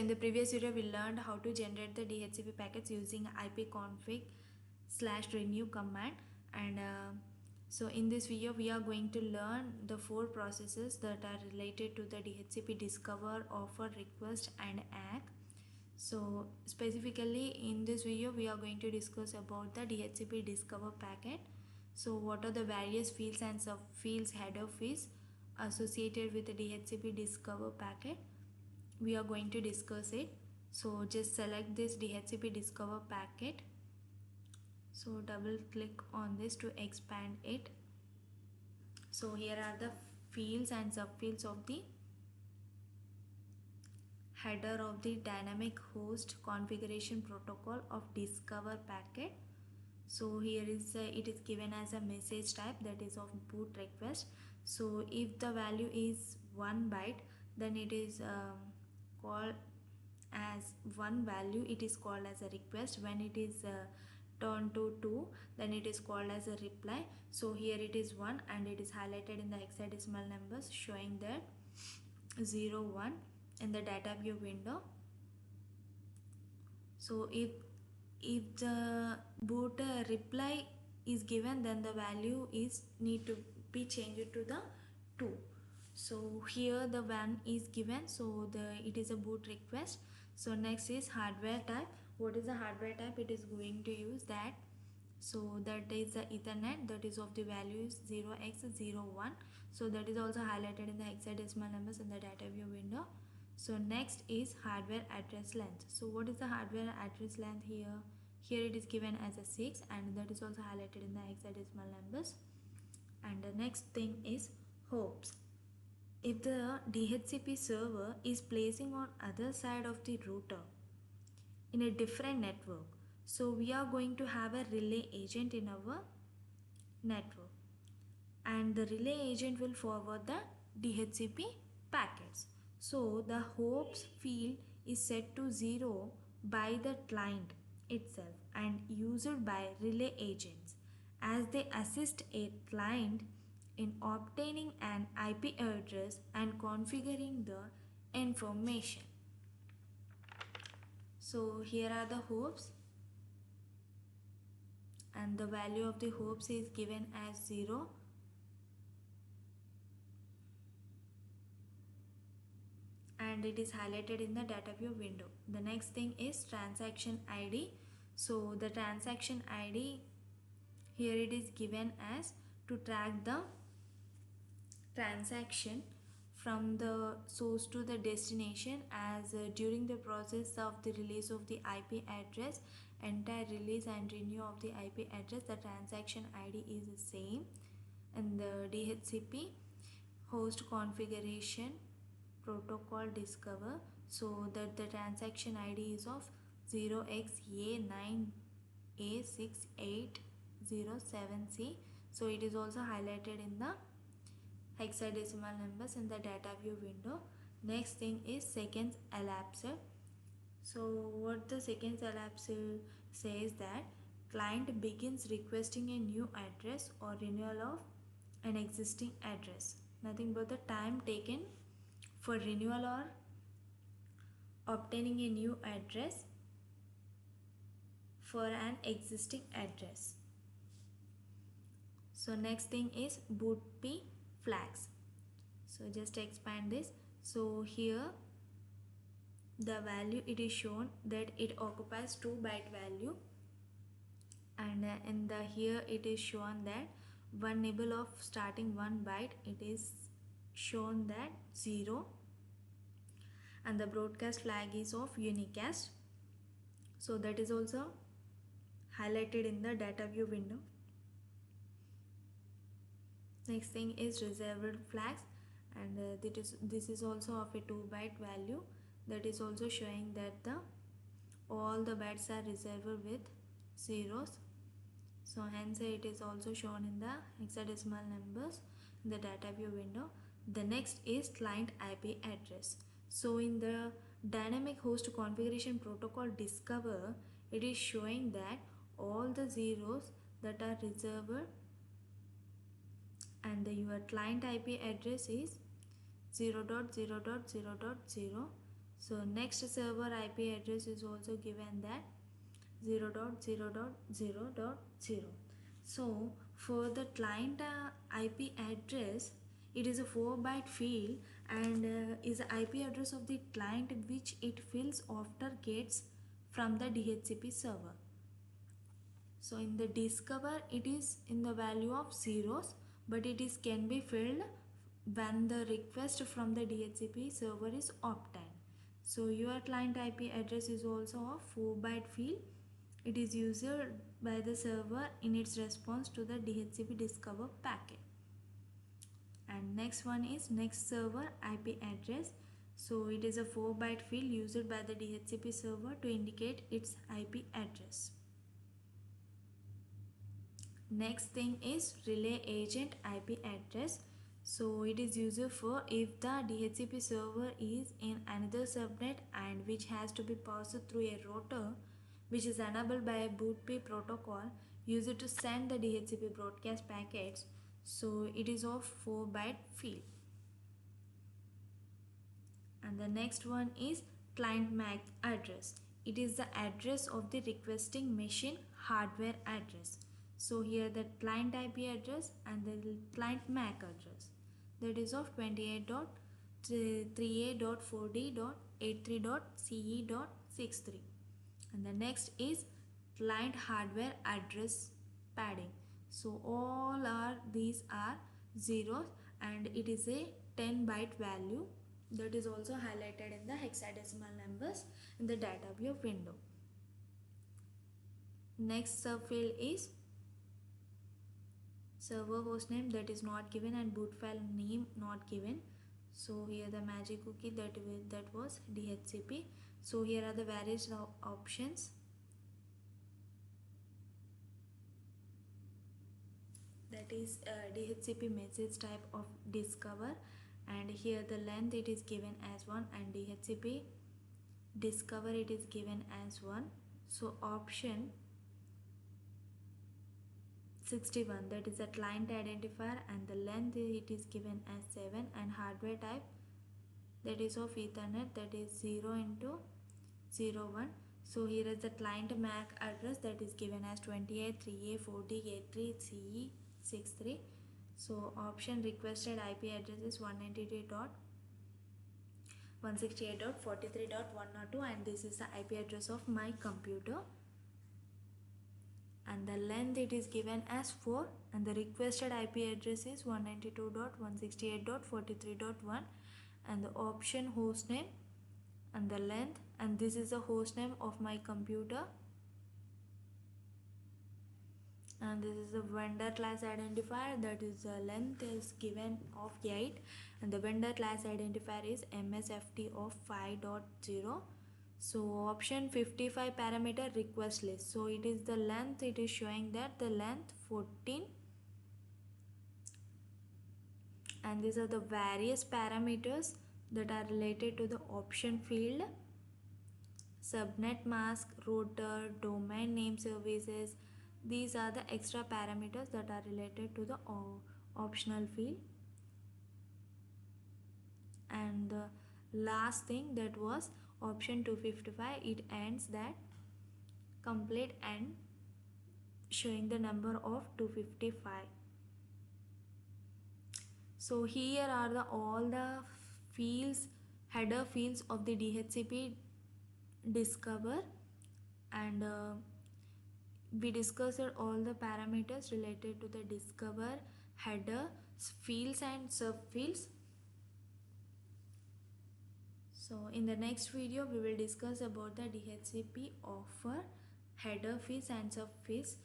So in the previous video we learned how to generate the DHCP packets using ipconfig/renew command, and so in this video we are going to learn the 4 processes that are related to the DHCP discover, offer, request and ACK. So specifically in this video we are going to discuss about the DHCP discover packet. So what are the various fields and subfields, header fields associated with the DHCP discover packet? We are going to discuss it. So just select this DHCP discover packet. So double click on this to expand it. So here are the fields and subfields of the header of the dynamic host configuration protocol of discover packet. So here is it is given as a message type, that is of boot request. So if the value is 1 byte, then it is called as one value, it is called as a request. When it is turned to 2, then it is called as a reply. So here it is 1 and it is highlighted in the hexadecimal numbers showing that 0 1 in the data view window. So if the boot reply is given, then the value is need to be changed to the 2. So here the 1 is given, so it is a boot request. So next is hardware type. What is the hardware type? It is going to use that. So that is the Ethernet, that is of the values 0x01. So that is also highlighted in the hexadecimal numbers in the data view window. So next is hardware address length. So what is the hardware address length here? Here it is given as a 6 and that is also highlighted in the hexadecimal numbers. And the next thing is hops. If the DHCP server is placing on other side of the router in a different network, so we are going to have a relay agent in our network, and the relay agent will forward the DHCP packets. So the hops field is set to 0 by the client itself and used by relay agents as they assist a client in obtaining an IP address and configuring the information. So here are the hops, and the value of the hops is given as 0. And it is highlighted in the data view window. The next thing is transaction ID. So the transaction ID, here it is given as to track the transaction from the source to the destination, as during the process of the release of the IP address, entire release and renew of the IP address, the transaction ID is the same. And the DHCP host configuration protocol discover, so that the transaction ID is of 0xA9A6807C. so it is also highlighted in the hexadecimal numbers in the data view window. Next thing is seconds elapsed. So what the seconds elapsed says that client begins requesting a new address or renewal of an existing address, nothing but the time taken for renewal or obtaining a new address for an existing address. So next thing is bootp flags. So just expand this. So here the value, it is shown that it occupies 2 byte value, and in the here it is shown that one nibble of starting 1 byte, it is shown that 0, and the broadcast flag is of unicast. So that is also highlighted in the data view window. Next thing is reserved flags, and this is also of a 2 byte value, that is also showing that all the bytes are reserved with zeros. So hence it is also shown in the hexadecimal numbers in the data view window. The next is client IP address. So in the dynamic host configuration protocol discover, it is showing that all the zeros that are reserved, and your client IP address is 0.0.0.0. So next server IP address is also given that 0.0.0.0. So for the client IP address, it is a 4-byte field and is the IP address of the client which it fills after gets from the DHCP server. So in the discover it is in the value of zeros, but it is can be filled when the request from the DHCP server is obtained. So your client IP address is also a 4-byte field. It is used by the server in its response to the DHCP discover packet. And next one is next server IP address. So it is a 4-byte field used by the DHCP server to indicate its IP address. Next thing is relay agent IP address. So it is used for if the DHCP server is in another subnet and which has to be passed through a router which is enabled by a BOOTP protocol used to send the DHCP broadcast packets. So it is of 4-byte field. And the next one is client MAC address. It is the address of the requesting machine hardware address. So here the client IP address and the client MAC address, that is of 28.3a.4d.83.ce.63. and the next is client hardware address padding. So all are these are zeros and it is a 10-byte value that is also highlighted in the hexadecimal numbers in the data view window. Next subfield is server hostname, that is not given, and boot file name not given. So here the magic cookie that was DHCP. So here are the various options. That is DHCP message type of discover, and here the length it is given as 1 and DHCP discover it is given as 1. So option 61, that is a client identifier and the length it is given as 7, and hardware type that is of Ethernet, that is 0 into 01. So here is the client MAC address that is given as 28.3a.40.83.CE.63. So option requested IP address is 192.168.43.102 and this is the IP address of my computer. And the length it is given as 4 and the requested IP address is 192.168.43.1 and the option hostname and the length, and this is the hostname of my computer, and this is the vendor class identifier, that is the length is given of 8 and the vendor class identifier is MSFT of 5.0. So option 55 parameter request list. So it is the length, it is showing that the length 14, and these are the various parameters that are related to the option field: subnet mask, router, domain name services. These are the extra parameters that are related to the optional field. And the last thing, that was option 255, it ends that complete and showing the number of 255. So here are the all the fields, header fields of the DHCP discover, and we discussed all the parameters related to the discover, header, fields and subfields. So in the next video we will discuss about the DHCP offer, header fields and subfields.